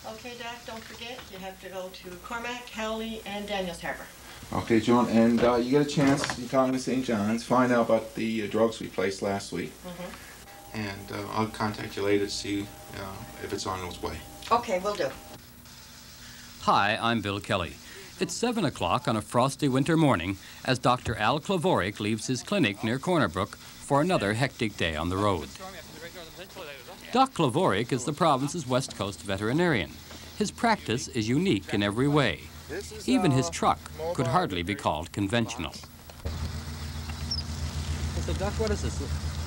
Okay, Doc, don't forget, you have to go to Cormac, Howley, and Daniels Harbor. Okay, John, and you get a chance, you're talking to St. John's, find out about the drugs we placed last week. And I'll contact you later to see if it's on its way. Okay, will do. Hi, I'm Bill Kelly. It's 7 o'clock on a frosty winter morning as Doctor Al Klevorick leaves his clinic near Corner Brook for another hectic day on the road. Doc Klevorick is the province's West Coast veterinarian. His practice is unique in every way. Even his truck could hardly be called conventional. So, Doc, what is this?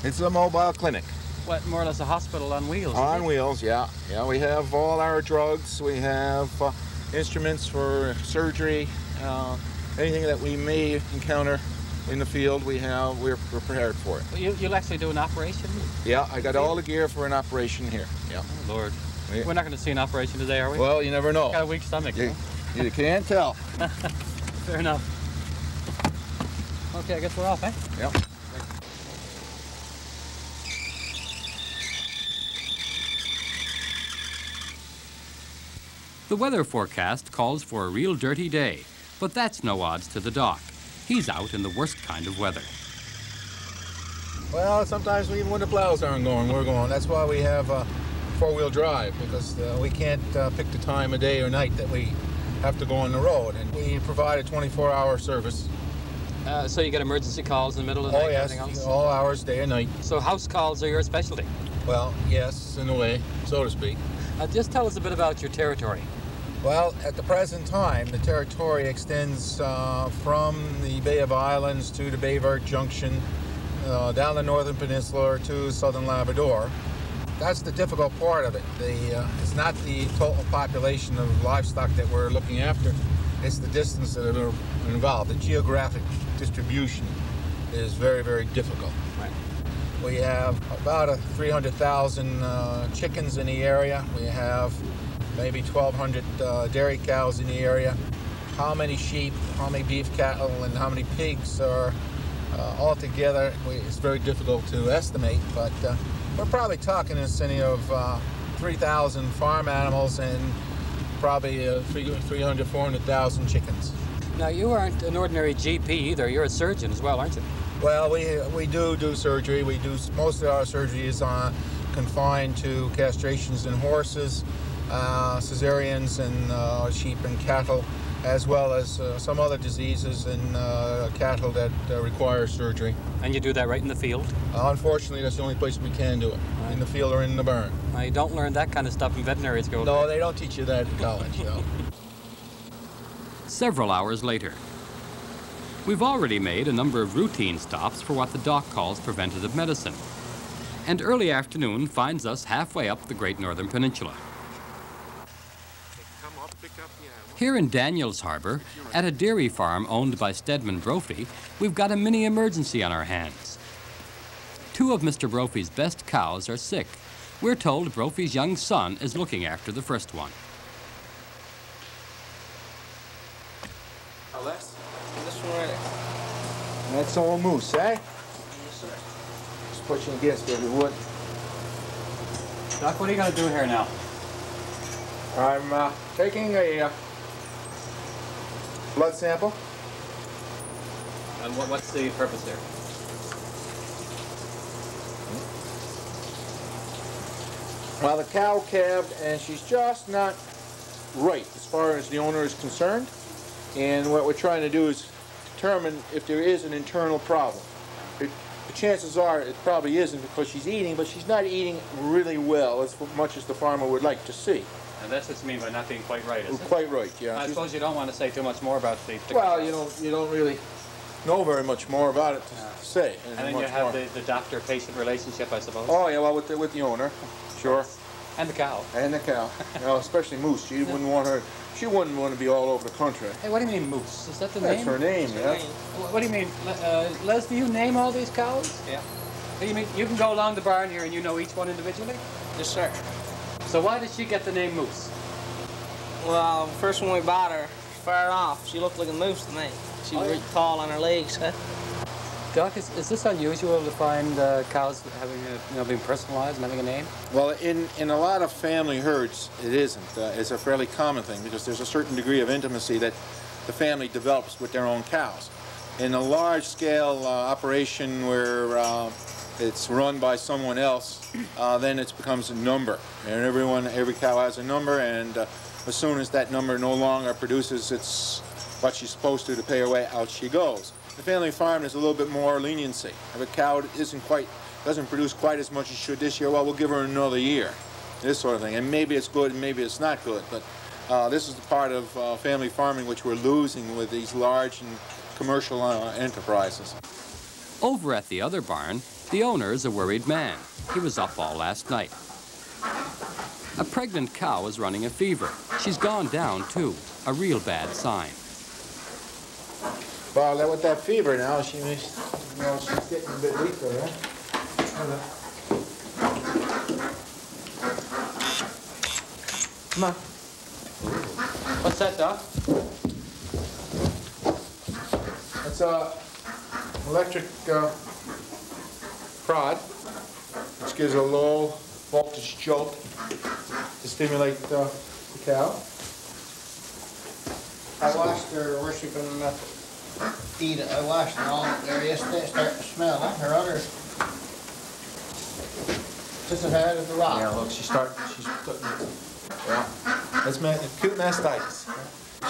It's a mobile clinic. What, more or less a hospital on wheels? On wheels, yeah. Yeah, we have all our drugs. We have instruments for surgery. Anything that we may encounter in the field, we're prepared for it. You'll actually do an operation? Yeah, I got all the gear for an operation here. Yeah. Oh, Lord. We're not going to see an operation today, are we? Well, you never know. Got a weak stomach. You can't tell. Fair enough. Okay, I guess we're off, eh? Yep. The weather forecast calls for a real dirty day, but that's no odds to the doc. He's out in the worst kind of weather. Well, sometimes even when the plows aren't going, we're going. That's why we have four-wheel drive, because we can't pick the time of day or night that we have to go on the road. And we provide a 24-hour service. So you get emergency calls in the middle of the night? Oh, yes, and everything else? all hours, day and night. So house calls are your specialty? Well, yes, in a way, so to speak. Just tell us a bit about your territory. Well, at the present time, the territory extends from the Bay of Islands to the Bayvert Junction, down the Northern Peninsula to southern Labrador. That's the difficult part of it. It's not the total population of livestock that we're looking after. It's the distance that are involved. The geographic distribution is very, very difficult. Right. We have about 300,000 chickens in the area. We have maybe 1,200 dairy cows in the area. How many sheep, how many beef cattle, and how many pigs are all together, it's very difficult to estimate, but we're probably talking in the vicinity of 3,000 farm animals and probably 300, 400,000 chickens. Now, you aren't an ordinary GP either. You're a surgeon as well, aren't you? Well, we do surgery. We do most of our surgery is confined to castrations in horses, cesareans in sheep and cattle, as well as some other diseases in cattle that require surgery. And you do that right in the field? Unfortunately, that's the only place we can do it, in the field or in the barn. Now, you don't learn that kind of stuff in veterinary school. No, they don't teach you that in college, no. Several hours later. We've already made a number of routine stops for what the doc calls preventative medicine. And early afternoon finds us halfway up the Great Northern Peninsula. Here in Daniels Harbor, at a dairy farm owned by Stedman Brophy, we've got a mini emergency on our hands. Two of Mr. Brophy's best cows are sick. We're told Brophy's young son is looking after the first one. This one right there. That's old moose, eh? Yes, sir. Just pushing against it, if you would. Doc, what are you going to do here now? I'm taking a blood sample. And what's the purpose there? Well, the cow calved, and she's just not right as far as the owner is concerned. And what we're trying to do is determine if there is an internal problem. The chances are it probably isn't, because she's eating, but she's not eating really well, as much as the farmer would like to see. And that's what you mean by not being quite right, is it? Quite right, yeah. I suppose you don't want to say too much more about the... Well, you don't really know very much more about it to say. And then you have the doctor-patient relationship, I suppose. Oh, yeah, well, with the owner, sure. And the cow. And the cow. You know, especially Moose. She wouldn't want her... She wouldn't want to be all over the country. Hey, what do you mean, Moose? Is that the name? That's her name, yeah. What do you mean? Les, do you name all these cows? Yeah. What do you mean? You can go along the barn here and you know each one individually? Yes, sir. So why did she get the name Moose? Well, first when we bought her, fired off, she looked like a moose to me. She was really tall on her legs, huh? Doc, is this unusual to find cows having being personalized and having a name? Well, in a lot of family herds, it isn't. It's a fairly common thing because there's a certain degree of intimacy that the family develops with their own cows. In a large-scale operation where it's run by someone else, then it becomes a number, and every cow has a number, and as soon as that number no longer produces what she's supposed to pay her way, out she goes. The family farm is a little bit more leniency. If a cow doesn't produce quite as much as she should this year, well, we'll give her another year, this sort of thing. And maybe it's good and maybe it's not good, but this is the part of family farming which we're losing with these large and commercial enterprises. Over at the other barn, the owner is a worried man. He was up all last night. A pregnant cow is running a fever. She's gone down, too, a real bad sign. Well, with that fever now, she's getting a bit weaker, right? Come on. What's that, Doc? It's a electric prod, which gives a low voltage jolt to stimulate the cow. I watched her worshiping eat it. I watched it all there yesterday. Starting to smell it. Her udder just as hard as a rock. Yeah, look, she's putting, yeah, that's acute mastitis.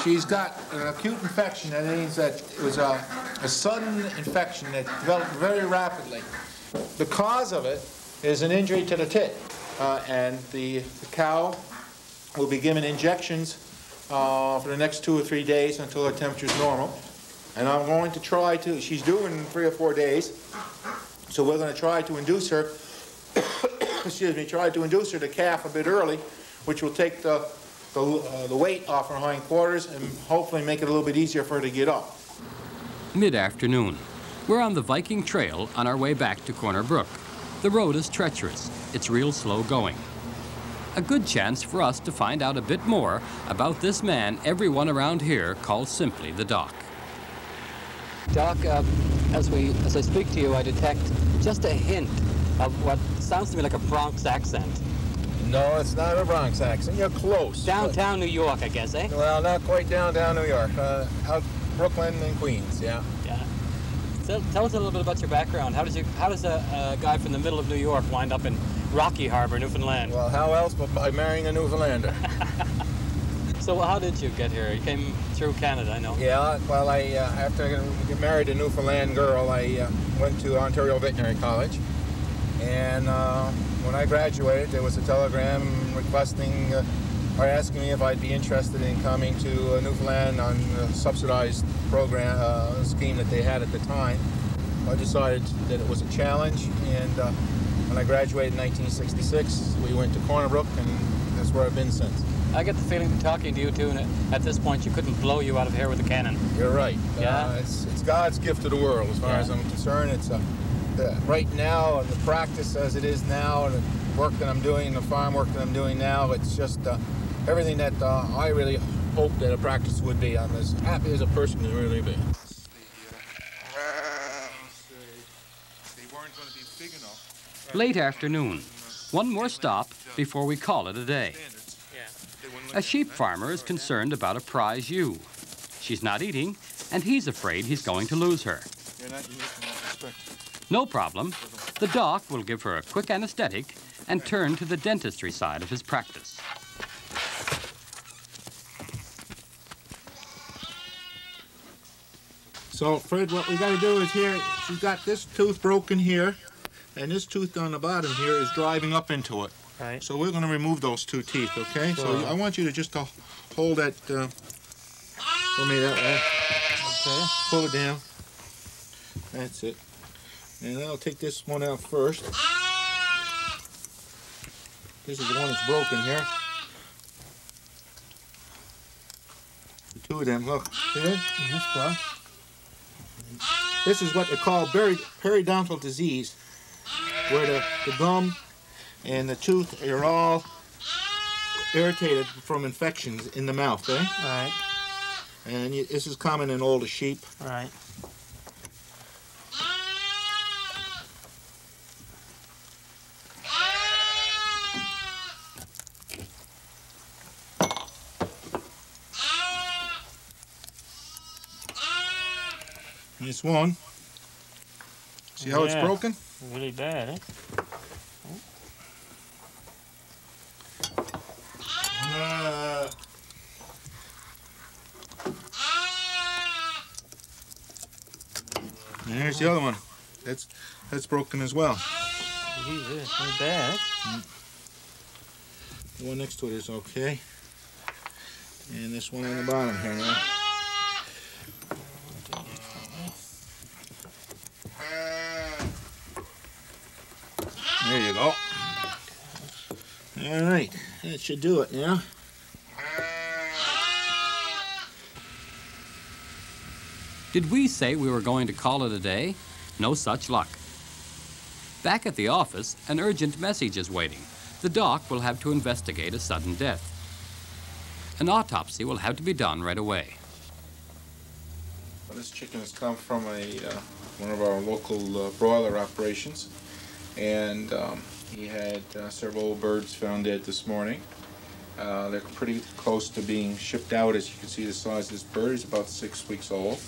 She's got an acute infection. That means that it was a sudden infection that developed very rapidly. The cause of it is an injury to the tit, and the cow will be given injections for the next 2 or 3 days until her temperature is normal. And I'm going to try to, she's due in 3 or 4 days, so we're going to try to induce her, try to induce her to calf a bit early, which will take the weight off her hindquarters and hopefully make it a little bit easier for her to get up. Mid-afternoon. We're on the Viking Trail on our way back to Corner Brook. The road is treacherous. It's real slow going. A good chance for us to find out a bit more about this man everyone around here calls simply the Doc. Doc, as I speak to you, I detect just a hint of what sounds to me like a Bronx accent. No, it's not a Bronx accent. You're close. Downtown New York, I guess, eh? Well, not quite downtown New York. Out Brooklyn and Queens, yeah. Yeah. So, tell us a little bit about your background. How does a guy from the middle of New York wind up in Rocky Harbor, Newfoundland? Well, how else but by marrying a Newfoundlander? So how did you get here? You came through Canada, I know. Yeah, well, after I married a Newfoundland girl, I went to Ontario Veterinary College. And when I graduated, there was a telegram requesting or asking me if I'd be interested in coming to Newfoundland on a subsidized program scheme that they had at the time. I decided that it was a challenge, and when I graduated in 1966, we went to Corner Brook, and that's where I've been since. I get the feeling from talking to you too, and at this point you couldn't blow you out of here with a cannon. You're right. Yeah? It's God's gift to the world, as far as I'm concerned. It's right now, and the practice as it is now, and the work that I'm doing, the farm work that I'm doing now, it's just everything that I really hoped that a practice would be. I'm as happy as a person can really be. They weren't going to be big enough. Late afternoon. One more stop before we call it a day. A sheep farmer is concerned about a prize ewe. She's not eating, and he's afraid he's going to lose her. No problem. The doc will give her a quick anesthetic and turn to the dentistry side of his practice. So, Fred, what we got to do is here, she's got this tooth broken here, and this tooth on the bottom here is driving up into it. Right. So we're going to remove those two teeth, okay? Sure. So I want you to just hold that for me that way. Okay. Pull it down. That's it. And I'll take this one out first. This is the one that's broken here. The two of them, look. See it? This is what they call periodontal disease, where the gum and the tooth are all irritated from infections in the mouth, eh? All right. And this is common in older sheep. All right. This one. See how it's broken? Really bad, eh? And here's the other one. That's broken as well. Jesus, really bad. The one next to it is okay. And this one on the bottom here now. There you go. All right, that should do it now. Did we say we were going to call it a day? No such luck. Back at the office, an urgent message is waiting. The doc will have to investigate a sudden death. An autopsy will have to be done right away. Well, this chicken has come from one of our local broiler operations, and he had several birds found dead this morning. They're pretty close to being shipped out. As you can see, the size of this bird is about 6 weeks old,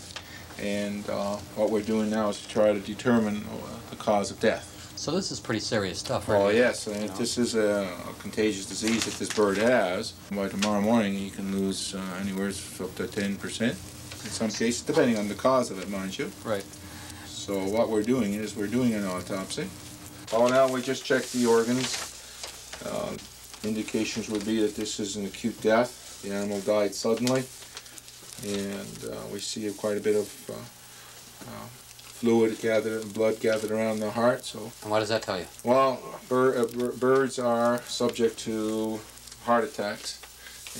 and what we're doing now is to try to determine the cause of death. So this is pretty serious stuff, right? Oh yes, and if this is a contagious disease that this bird has, by tomorrow morning you can lose anywhere up to 10% in some cases, depending on the cause of it, mind you. Right. So what we're doing is we're doing an autopsy. Oh, now we just checked the organs. Indications would be that this is an acute death. The animal died suddenly, and we see quite a bit of fluid gathered, blood gathered around the heart. So. And what does that tell you? Well, birds are subject to heart attacks,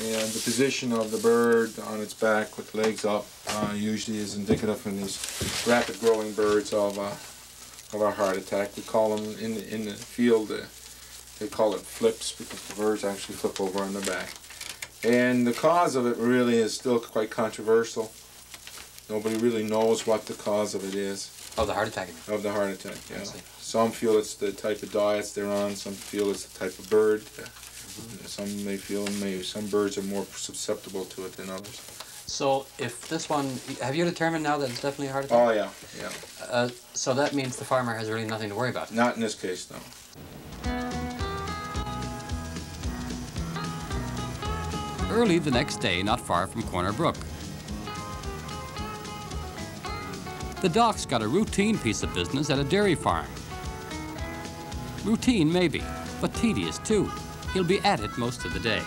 and the position of the bird on its back with legs up usually is indicative in these rapid growing birds of a heart attack. We call them in the field, they call it flips, because the birds actually flip over on their back. And the cause of it really is still quite controversial. Nobody really knows what the cause of it is. Oh, the heart attack. Of the heart attack, yeah. Some feel it's the type of diets they're on. Some feel it's the type of bird. Some may feel some birds are more susceptible to it than others. So if this one, have you determined now that it's definitely a heart attack? Oh yeah, yeah. So that means the farmer has really nothing to worry about. Not in this case, no. Early the next day, not far from Corner Brook, the doc's got a routine piece of business at a dairy farm. Routine, maybe, but tedious, too. He'll be at it most of the day.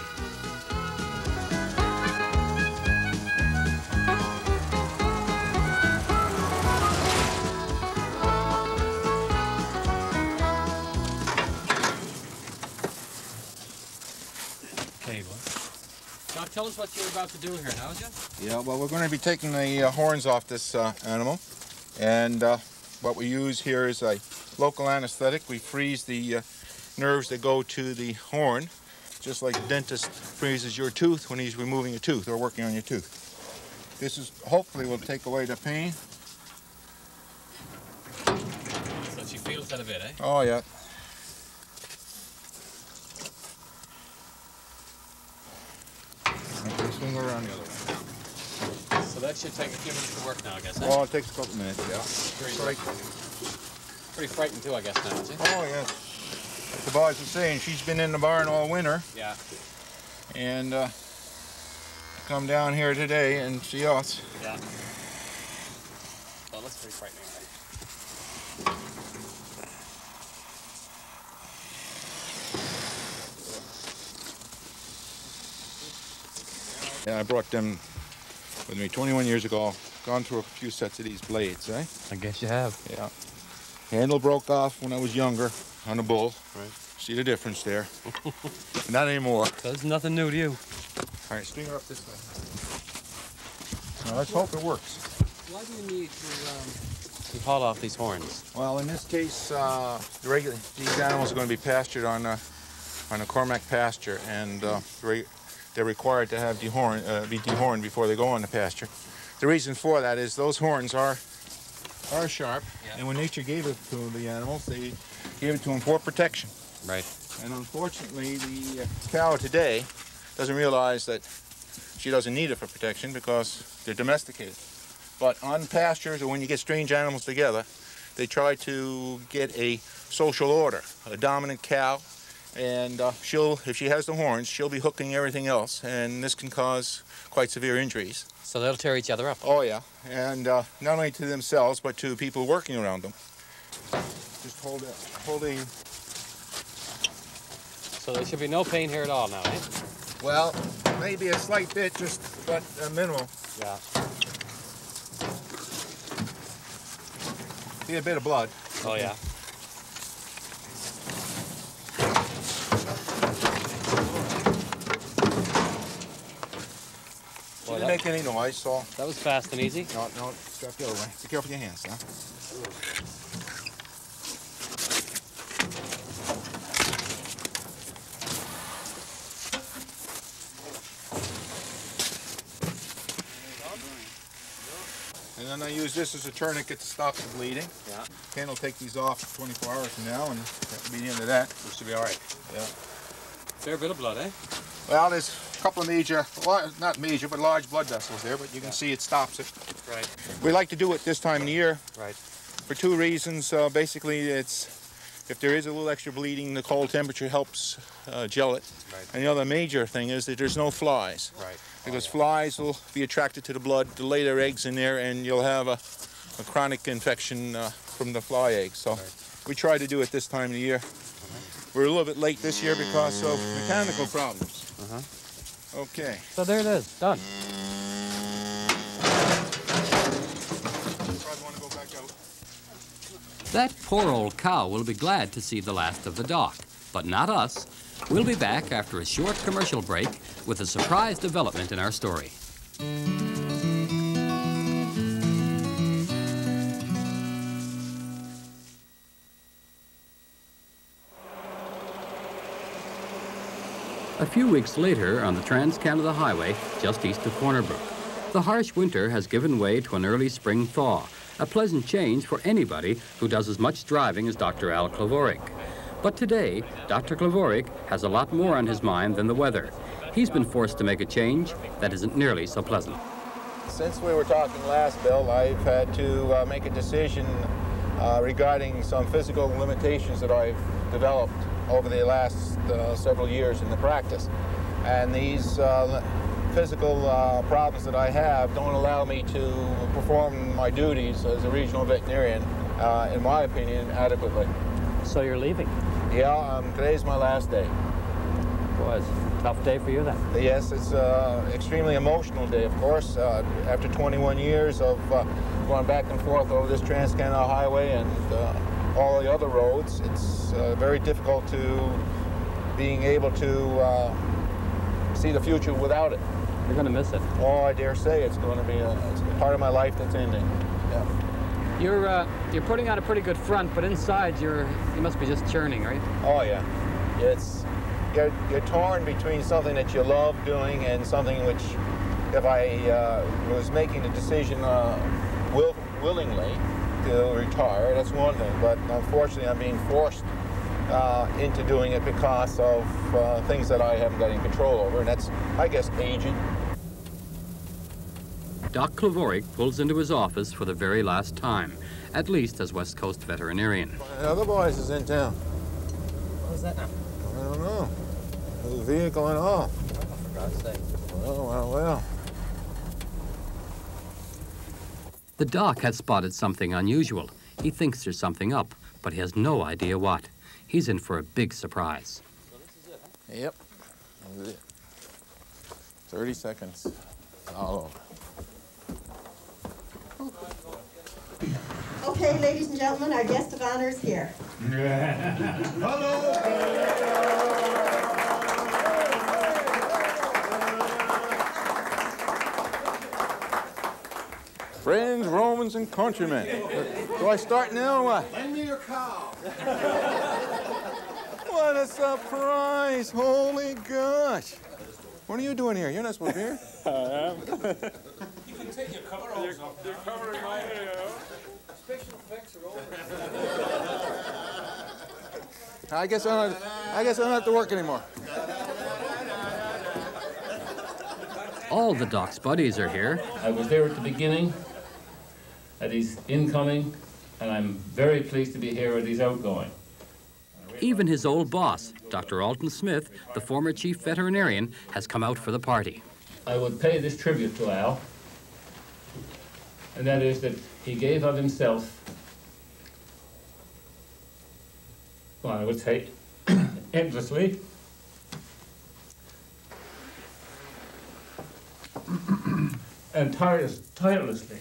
Okay, well. Now tell us what you're about to do here, now, would you? Yeah, well, we're going to be taking the horns off this animal, and what we use here is a local anesthetic. We freeze the nerves that go to the horn, just like the dentist freezes your tooth when he's removing a tooth or working on your tooth. This is hopefully will take away the pain. So she feels that a bit, eh? Oh yeah. Okay, swing around the other way. So that should take a few minutes to work now, I guess, eh? Oh, it takes a couple minutes, yeah. Pretty frightened too, I guess, now, is he? Oh yeah. Like the boys were saying, she's been in the barn all winter. Yeah. And come down here today and see us. Yeah. Well, that's pretty frightening, right? Yeah, I brought them with me 21 years ago. Gone through a few sets of these blades, eh? I guess you have. Yeah. Handle broke off when I was younger on a bull. Right. See the difference there? Not anymore. That's nothing new to you. All right, string her up this way. Now let's hope it works. Why do you need to haul off these horns? Well, in this case, these animals are going to be pastured on a Cormac pasture, and they're required to have be dehorned before they go on the pasture. The reason for that is those horns are sharp, yeah. And when nature gave it to the animals, they gave it to them for protection. Right. And unfortunately, the cow today doesn't realize that she doesn't need it for protection because they're domesticated. But on pastures or when you get strange animals together, they try to get a social order, a dominant cow, and if she has the horns, she'll be hooking everything else, and this can cause quite severe injuries. So they'll tear each other up. Oh yeah, and not only to themselves, but to people working around them. Just hold a... So there should be no pain here at all now, eh? Well, maybe a slight bit, but minimal. Yeah. See a bit of blood. Oh, yeah. Didn't make any noise, so... That was fast and easy. No, strap the other way. Be careful with your hands, huh? And then I use this as a tourniquet to stop the bleeding. Yeah. Ken will take these off 24 hours from now, and that'll be the end of that. We should be all right. Yeah. Fair bit of blood, eh? Well, there's a couple of major, well, not major, but large blood vessels there, but you can see it stops it. Right. We like to do it this time of the year. Right. For two reasons. Basically, if there is a little extra bleeding, the cold temperature helps gel it. Right. And the other major thing is that there's no flies. Right. Because flies will be attracted to the blood, to lay their eggs in there, and you'll have a chronic infection from the fly eggs. So we try to do it this time of the year. We're a little bit late this year because of mechanical problems. Okay. So there it is, done. Probably want to go back out. That poor old cow will be glad to see the last of the Doc, but not us. We'll be back after a short commercial break with a surprise development in our story. A few weeks later, on the Trans-Canada Highway, just east of Corner Brook, the harsh winter has given way to an early spring thaw, a pleasant change for anybody who does as much driving as Doctor Al Klevorick. But today, Dr. Klevorick has a lot more on his mind than the weather. He's been forced to make a change that isn't nearly so pleasant. Since we were talking last, Bill, I've had to make a decision regarding some physical limitations that I've developed over the last several years in the practice. And these physical problems that I have don't allow me to perform my duties as a regional veterinarian, in my opinion, adequately. So you're leaving? Yeah, today's my last day. Boy, it's a tough day for you then. Yes, it's an extremely emotional day, of course. After 21 years of going back and forth over this Trans-Canada Highway and all the other roads, it's very difficult to being able to see the future without it. You're going to miss it. Oh, I dare say it's going to be a part of my life that's ending. Yeah. You're putting on a pretty good front, but inside you must be just churning, right? Oh yeah, you're torn between something that you love doing and something which, if I was making the decision willingly to retire, that's one thing. But unfortunately, I'm being forced into doing it because of things that I haven't got any control over, and that's, I guess, aging. Doc Klevorick pulls into his office for the very last time, at least as West Coast veterinarian. The other boys is in town. What is that now? I don't know. There's a vehicle and all. Oh, for God's sake. Well. The Doc has spotted something unusual. He thinks there's something up, but he has no idea what. He's in for a big surprise. So this is it, huh? Yep. This is it. 30 seconds. All over. Okay, ladies and gentlemen, our guest of honor is here. Friends, Romans, and countrymen. Do I start now or what? Lend me your cow. What a surprise! Holy gosh! What are you doing here? You're not supposed to be here. I am. You can take your coveralls off. You're covering my hair. Special effects are over. I guess I don't have to work anymore. All the Doc's buddies are here. I was there at the beginning. at his incoming, and I'm very pleased to be here at his outgoing. Even his old boss, Dr. Alton Smith, the former chief veterinarian, has come out for the party. I would pay this tribute to Al, and that is that he gave of himself, well, I would say, endlessly. And tirelessly,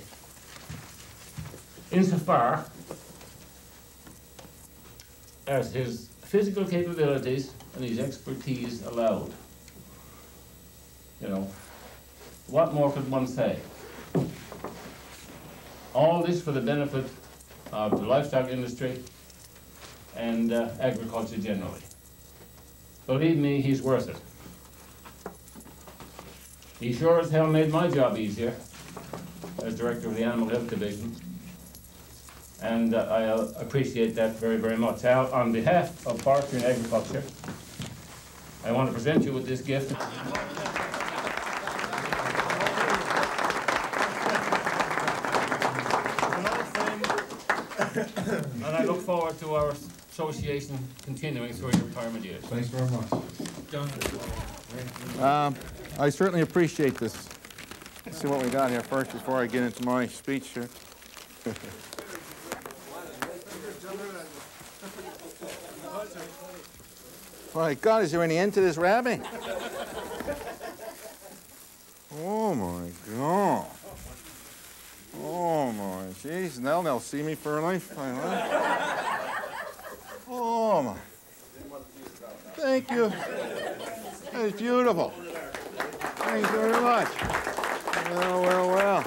insofar as his physical capabilities and his expertise allowed. You know, what more could one say? All this for the benefit of the livestock industry and agriculture generally. Believe me, he's worth it. He sure as hell made my job easier as director of the Animal Health Division, and I appreciate that very, very much. Al, on behalf of Forestry and Agriculture, I want to present you with this gift. And I look forward to our association continuing through your retirement years. Thanks very much. I certainly appreciate this. Let's see what we got here first before I get into my speech here. My God, is there any end to this rabbit? Oh my God. Oh my, jeez, now they'll see me for a lifetime, huh? Oh my. Thank you. That's beautiful. Thanks very much. Well, well, well.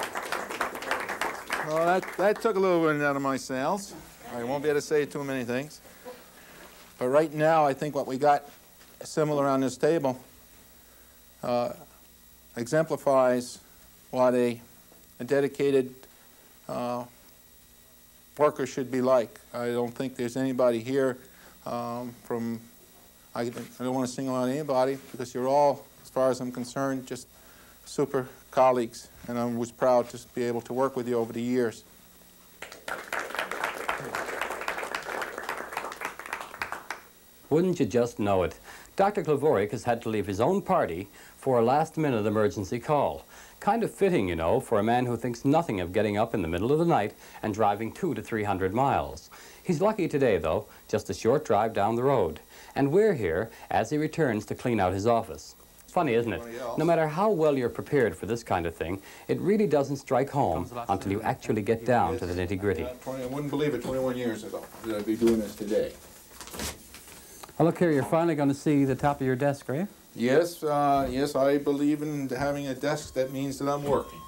Well, that took a little wind out of my sails. I won't be able to say too many things. But right now, I think what we got similar on this table exemplifies what a dedicated worker should be like. I don't think there's anybody here I don't want to single out anybody because you're all, as far as I'm concerned, just super colleagues, and I was proud to be able to work with you over the years. Wouldn't you just know it? Dr. Klevorick has had to leave his own party for a last-minute emergency call. Kind of fitting, you know, for a man who thinks nothing of getting up in the middle of the night and driving 200 to 300 miles. He's lucky today, though, just a short drive down the road. And we're here as he returns to clean out his office. Funny, isn't it? No matter how well you're prepared for this kind of thing, it really doesn't strike home until you actually get down to the nitty-gritty. I wouldn't believe it 21 years ago that I'd be doing this today. Well, look here, you're finally going to see the top of your desk, are you? Yes, yes, I believe in having a desk that means that I'm working.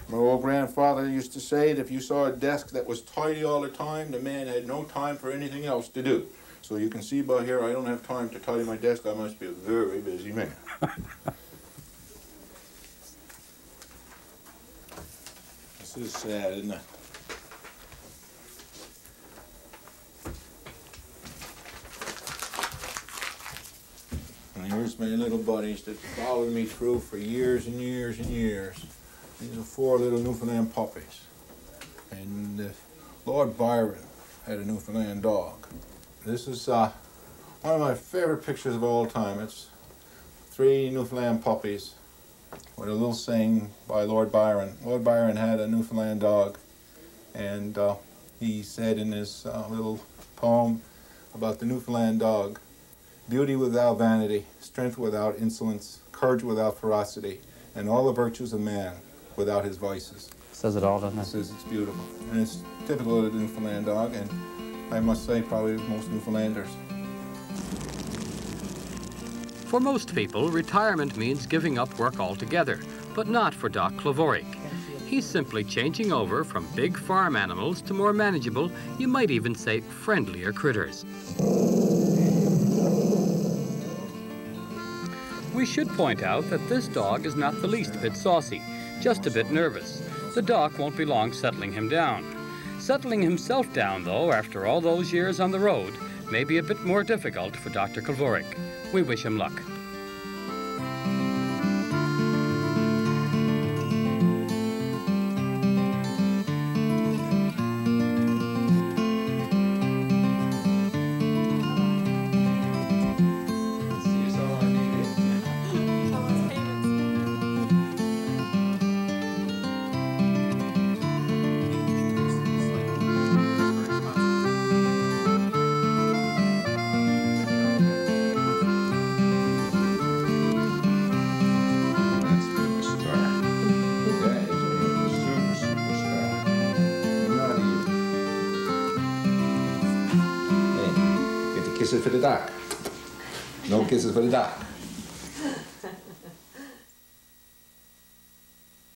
My old grandfather used to say that if you saw a desk that was tidy all the time, the man had no time for anything else to do. So you can see by here, I don't have time to tidy my desk. I must be a very busy man. This is sad, isn't it? And here's my little buddies that followed me through for years and years and years. These are 4 little Newfoundland puppies. And Lord Byron had a Newfoundland dog. This is one of my favorite pictures of all time. It's 3 Newfoundland puppies with a little saying by Lord Byron. Lord Byron had a Newfoundland dog, and he said in his little poem about the Newfoundland dog, "Beauty without vanity, strength without insolence, courage without ferocity, and all the virtues of man without his vices." Says it all, doesn't it? Says it's beautiful. And it's typical of the Newfoundland dog, and I must say probably most Newfoundlanders. For most people, retirement means giving up work altogether, but not for Doc Klevorick. He's simply changing over from big farm animals to more manageable, you might even say friendlier critters. We should point out that this dog is not the least bit saucy, just a bit nervous. The doc won't be long settling him down. Settling himself down, though, after all those years on the road, may be a bit more difficult for Dr. Klevorick. We wish him luck. kisses for the doc. No kisses for the doc.